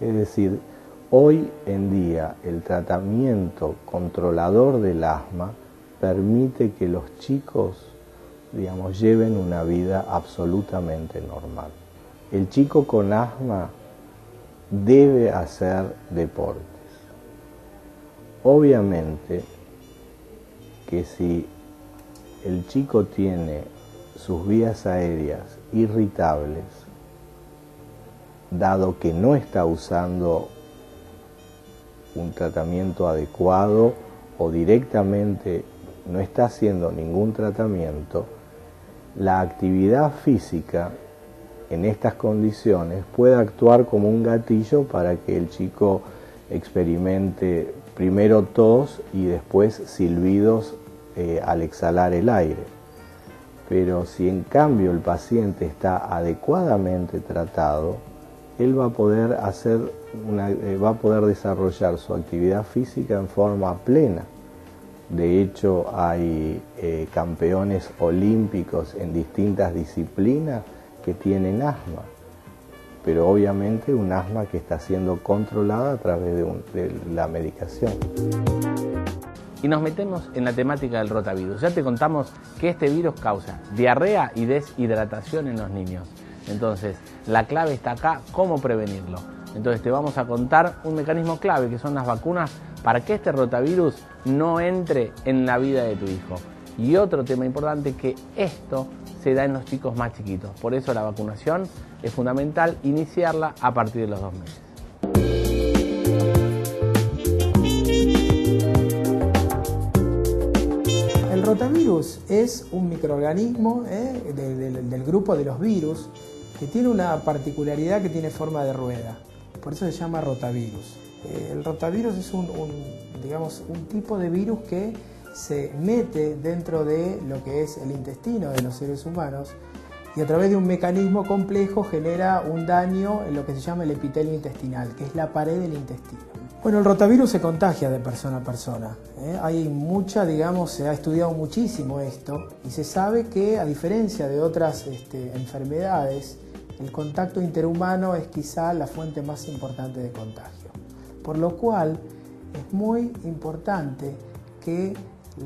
Es decir, hoy en día el tratamiento controlador del asma permite que los chicos, digamos, lleven una vida absolutamente normal. El chico con asma debe hacer deportes. Obviamente que si el chico tiene sus vías aéreas irritables, dado que no está usando un tratamiento adecuado o directamente no está haciendo ningún tratamiento, la actividad física en estas condiciones puede actuar como un gatillo para que el chico experimente primero tos y después silbidos al exhalar el aire. Pero si en cambio el paciente está adecuadamente tratado, él va a poder desarrollar su actividad física en forma plena. De hecho, hay campeones olímpicos en distintas disciplinas que tienen asma, pero obviamente un asma que está siendo controlada a través de la medicación. Y nos metemos en la temática del rotavirus. Ya te contamos que este virus causa diarrea y deshidratación en los niños. Entonces, la clave está acá, cómo prevenirlo. Entonces te vamos a contar un mecanismo clave, que son las vacunas, para que este rotavirus no entre en la vida de tu hijo. Y otro tema importante, que esto se da en los chicos más chiquitos. Por eso la vacunación es fundamental iniciarla a partir de los 2 meses. El rotavirus es un microorganismo del grupo de los virus que tiene una particularidad, que tiene forma de rueda. Por eso se llama rotavirus. El rotavirus es un tipo de virus que se mete dentro de lo que es el intestino de los seres humanos y a través de un mecanismo complejo genera un daño en lo que se llama el epitelio intestinal, que es la pared del intestino. Bueno, el rotavirus se contagia de persona a persona. Se ha estudiado muchísimo esto y se sabe que, a diferencia de otras enfermedades, el contacto interhumano es quizá la fuente más importante de contagio. Por lo cual es muy importante que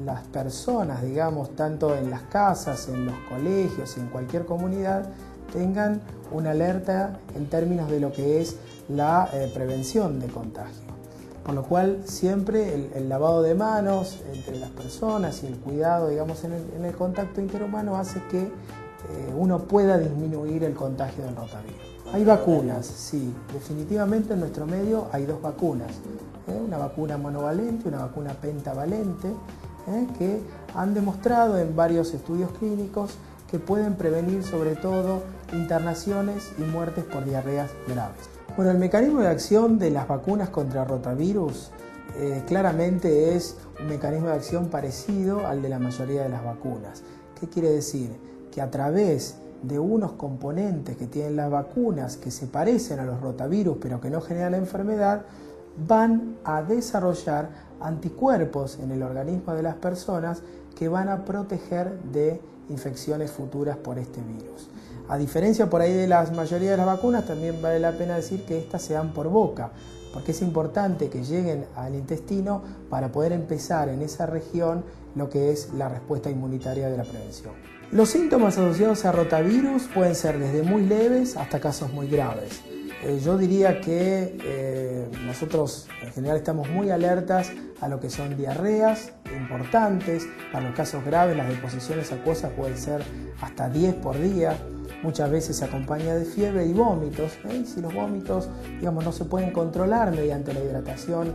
las personas, tanto en las casas, en los colegios y en cualquier comunidad, tengan una alerta en términos de lo que es la prevención de contagio. Por lo cual siempre el lavado de manos entre las personas y el cuidado, en el contacto interhumano hace que uno pueda disminuir el contagio del rotavirus. Hay vacunas, sí, definitivamente en nuestro medio hay 2 vacunas, una vacuna monovalente y una vacuna pentavalente, que han demostrado en varios estudios clínicos que pueden prevenir sobre todo internaciones y muertes por diarreas graves. Bueno, el mecanismo de acción de las vacunas contra rotavirus claramente es un mecanismo de acción parecido al de la mayoría de las vacunas. ¿Qué quiere decir? Que a través de unos componentes que tienen las vacunas que se parecen a los rotavirus pero que no generan la enfermedad, van a desarrollar anticuerpos en el organismo de las personas que van a proteger de infecciones futuras por este virus. A diferencia por ahí de la mayoría de las vacunas, también vale la pena decir que estas se dan por boca, porque es importante que lleguen al intestino para poder empezar en esa región lo que es la respuesta inmunitaria de la prevención. Los síntomas asociados a rotavirus pueden ser desde muy leves hasta casos muy graves. Yo diría que nosotros en general estamos muy alertas a lo que son diarreas importantes. Para los casos graves, las deposiciones acuosas pueden ser hasta 10 por día. Muchas veces se acompaña de fiebre y vómitos. Si los vómitos no se pueden controlar mediante la hidratación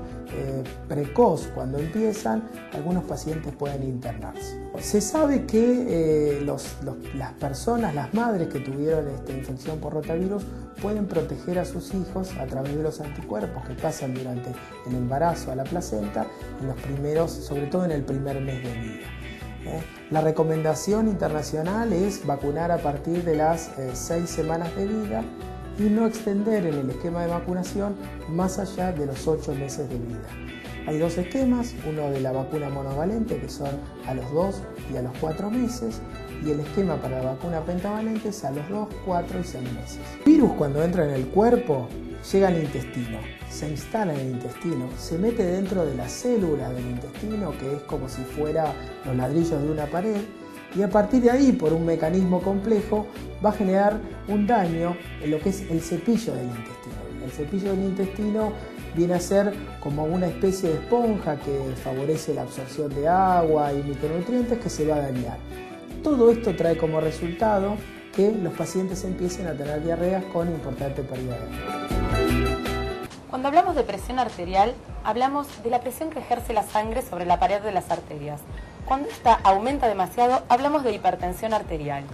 precoz cuando empiezan, algunos pacientes pueden internarse. Se sabe que las personas, las madres que tuvieron esta infección por rotavirus, pueden proteger a sus hijos a través de los anticuerpos que pasan durante el embarazo a la placenta, sobre todo en el primer mes de vida. La recomendación internacional es vacunar a partir de las 6 semanas de vida y no extender en el esquema de vacunación más allá de los 8 meses de vida. Hay 2 esquemas, uno de la vacuna monovalente, que son a los 2 y a los 4 meses, y el esquema para la vacuna pentavalente es a los 2, 4 y 6 meses. El virus, cuando entra en el cuerpo, llega al intestino, se instala en el intestino, se mete dentro de las células del intestino, que es como si fuera los ladrillos de una pared, y a partir de ahí, por un mecanismo complejo, va a generar un daño en lo que es el cepillo del intestino. El cepillo del intestino viene a ser como una especie de esponja que favorece la absorción de agua y micronutrientes, que se va a dañar. Todo esto trae como resultado que los pacientes empiecen a tener diarreas con importante pérdida de agua. Cuando hablamos de presión arterial, hablamos de la presión que ejerce la sangre sobre la pared de las arterias. Cuando esta aumenta demasiado, hablamos de hipertensión arterial.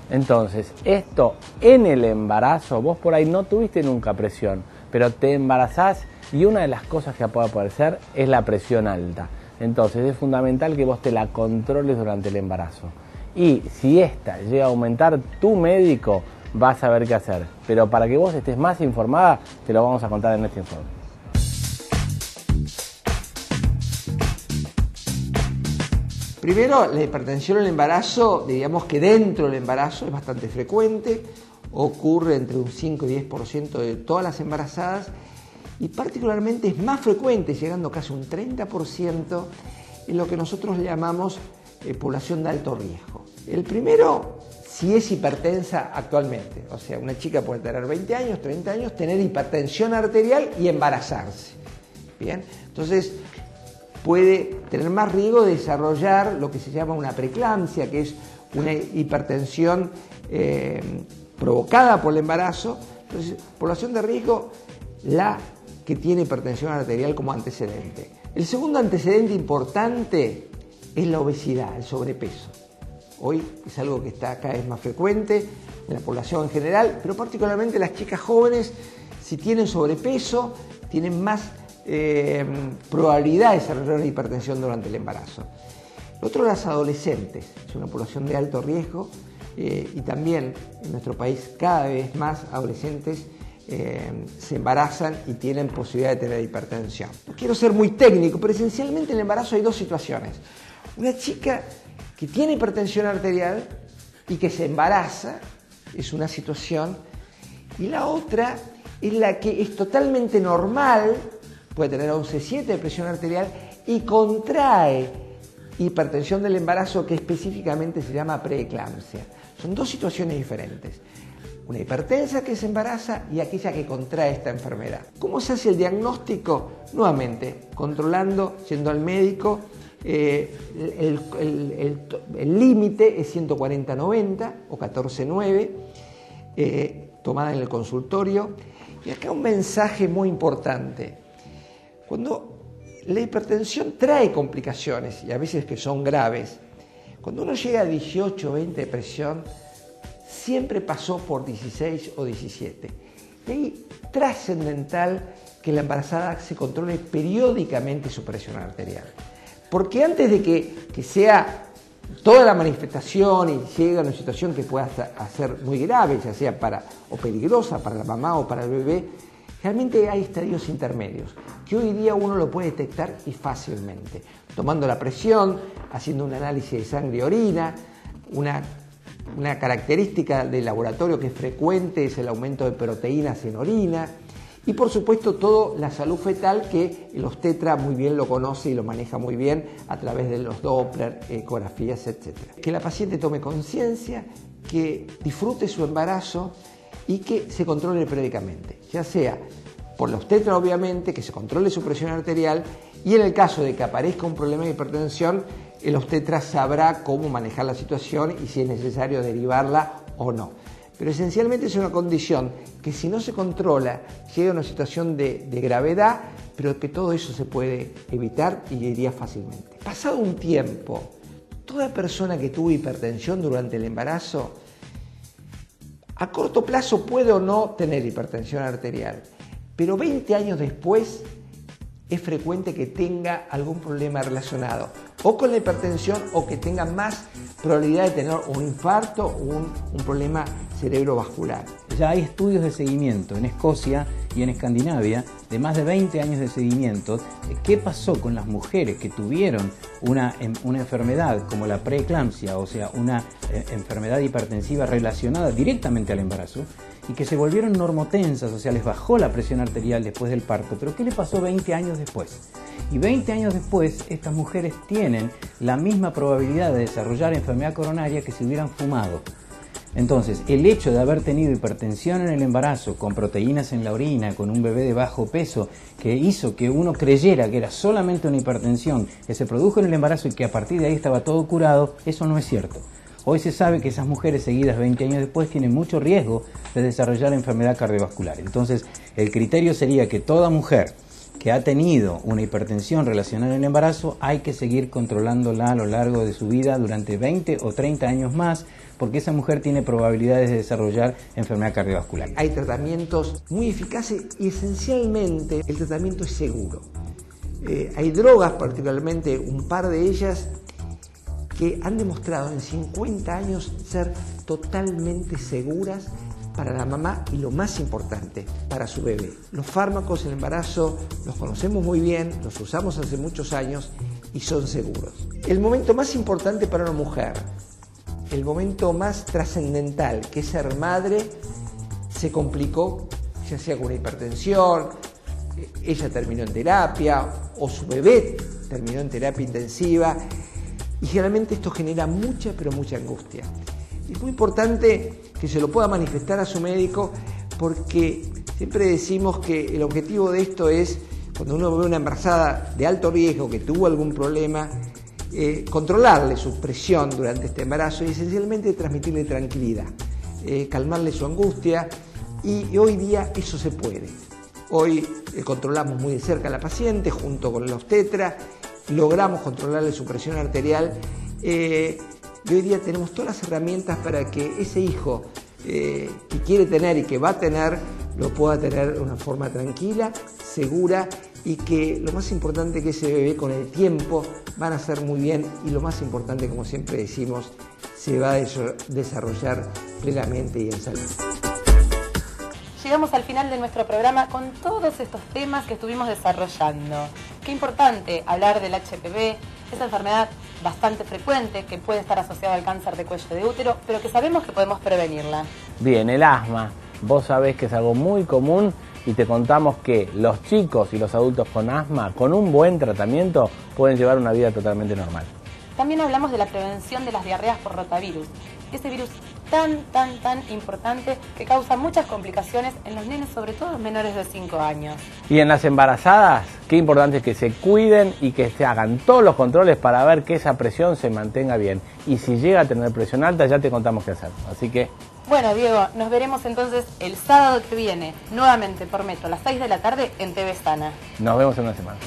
Entonces, esto en el embarazo, vos por ahí no tuviste nunca presión, pero te embarazás y una de las cosas que puede aparecer es la presión alta. Entonces, es fundamental que vos te la controles durante el embarazo. Y si esta llega a aumentar, tu médico va a saber qué hacer. Pero para que vos estés más informada, te lo vamos a contar en este informe. Primero, la hipertensión en el embarazo, digamos que dentro del embarazo es bastante frecuente, ocurre entre un 5 y 10% de todas las embarazadas y particularmente es más frecuente, llegando casi a un 30% en lo que nosotros llamamos población de alto riesgo. El primero, si es hipertensa actualmente, o sea, una chica puede tener 20 años, 30 años, tener hipertensión arterial y embarazarse. Bien, entonces puede tener más riesgo de desarrollar lo que se llama una preeclampsia, que es una hipertensión provocada por el embarazo. Entonces, población de riesgo, la que tiene hipertensión arterial como antecedente. El segundo antecedente importante es la obesidad, el sobrepeso. Hoy es algo que está cada vez más frecuente en la población en general, pero particularmente las chicas jóvenes, si tienen sobrepeso, tienen más probabilidad de desarrollar una hipertensión durante el embarazo. Lo otro, las adolescentes, es una población de alto riesgo y también en nuestro país cada vez más adolescentes se embarazan y tienen posibilidad de tener hipertensión. No quiero ser muy técnico, pero esencialmente en el embarazo hay dos situaciones. Una chica que tiene hipertensión arterial y que se embaraza es una situación, y la otra es la que es totalmente normal, puede tener 11,7 de presión arterial y contrae hipertensión del embarazo, que específicamente se llama preeclampsia. Son dos situaciones diferentes. Una hipertensa que se embaraza y aquella que contrae esta enfermedad. ¿Cómo se hace el diagnóstico? Nuevamente, controlando, yendo al médico. El límite es 140/90 o 14/9, tomada en el consultorio. Y acá un mensaje muy importante. Cuando la hipertensión trae complicaciones, y a veces que son graves, cuando uno llega a 18 o 20 de presión, siempre pasó por 16 o 17. De ahí trascendental que la embarazada se controle periódicamente su presión arterial. Porque antes de que sea toda la manifestación y llegue a una situación que pueda ser muy grave, ya sea o peligrosa para la mamá o para el bebé, realmente hay estadios intermedios que hoy día uno lo puede detectar y fácilmente, tomando la presión, haciendo un análisis de sangre y orina. Una característica del laboratorio que es frecuente es el aumento de proteínas en orina. Y por supuesto toda la salud fetal, que el obstetra muy bien lo conoce y lo maneja muy bien a través de los Doppler, ecografías, etc. Que la paciente tome conciencia, que disfrute su embarazo y que se controle periódicamente, ya sea por la obstetra obviamente, que se controle su presión arterial, y en el caso de que aparezca un problema de hipertensión, el obstetra sabrá cómo manejar la situación y si es necesario derivarla o no. Pero esencialmente es una condición que si no se controla llega a una situación de gravedad, pero que todo eso se puede evitar y iría fácilmente. Pasado un tiempo, toda persona que tuvo hipertensión durante el embarazo, a corto plazo puede o no tener hipertensión arterial, pero 20 años después es frecuente que tenga algún problema relacionado o con la hipertensión o que tenga más probabilidad de tener un infarto o un problema cerebrovascular. Ya hay estudios de seguimiento en Escocia y en Escandinavia de más de 20 años de seguimiento. ¿Qué pasó con las mujeres que tuvieron una enfermedad como la preeclampsia, o sea, una enfermedad hipertensiva relacionada directamente al embarazo? y que se volvieron normotensas, o sea, les bajó la presión arterial después del parto. Pero ¿qué le pasó 20 años después? Y 20 años después, estas mujeres tienen la misma probabilidad de desarrollar enfermedad coronaria que si hubieran fumado. Entonces, el hecho de haber tenido hipertensión en el embarazo, con proteínas en la orina, con un bebé de bajo peso, que hizo que uno creyera que era solamente una hipertensión que se produjo en el embarazo y que a partir de ahí estaba todo curado, eso no es cierto. Hoy se sabe que esas mujeres seguidas 20 años después tienen mucho riesgo de desarrollar enfermedad cardiovascular. Entonces, el criterio sería que toda mujer que ha tenido una hipertensión relacionada en el embarazo hay que seguir controlándola a lo largo de su vida durante 20 o 30 años más, porque esa mujer tiene probabilidades de desarrollar enfermedad cardiovascular. Hay tratamientos muy eficaces y esencialmente el tratamiento es seguro. Hay drogas, particularmente un par de ellas, que han demostrado en 50 años ser totalmente seguras para la mamá y, lo más importante, para su bebé. Los fármacos en el embarazo los conocemos muy bien, los usamos hace muchos años y son seguros. El momento más importante para una mujer, el momento más trascendental, que es ser madre, se complicó, ya sea con una hipertensión, ella terminó en terapia o su bebé terminó en terapia intensiva, y generalmente esto genera mucha, pero mucha angustia. Es muy importante que se lo pueda manifestar a su médico, porque siempre decimos que el objetivo de esto es, cuando uno ve una embarazada de alto riesgo que tuvo algún problema, controlarle su presión durante este embarazo y esencialmente transmitirle tranquilidad, calmarle su angustia, y hoy día eso se puede. Hoy controlamos muy de cerca a la paciente junto con el obstetra, logramos controlarle su presión arterial, y hoy día tenemos todas las herramientas para que ese hijo que quiere tener y que va a tener, lo pueda tener de una forma tranquila, segura, y que lo más importante, que ese bebé con el tiempo van a hacer muy bien, y lo más importante, como siempre decimos, se va a desarrollar plenamente y en salud. Llegamos al final de nuestro programa con todos estos temas que estuvimos desarrollando. Qué importante hablar del HPV, esa enfermedad bastante frecuente que puede estar asociada al cáncer de cuello de útero, pero que sabemos que podemos prevenirla. Bien, el asma, vos sabés que es algo muy común, y te contamos que los chicos y los adultos con asma, con un buen tratamiento, pueden llevar una vida totalmente normal. También hablamos de la prevención de las diarreas por rotavirus, ese virus tan importante que causa muchas complicaciones en los nenes, sobre todo los menores de 5 años. Y en las embarazadas, qué importante es que se cuiden y que se hagan todos los controles para ver que esa presión se mantenga bien. Y si llega a tener presión alta, ya te contamos qué hacer. Así que... Bueno, Diego, nos veremos entonces el sábado que viene, nuevamente por Metro, a las 6 de la tarde en TV Sana. Nos vemos en una semana.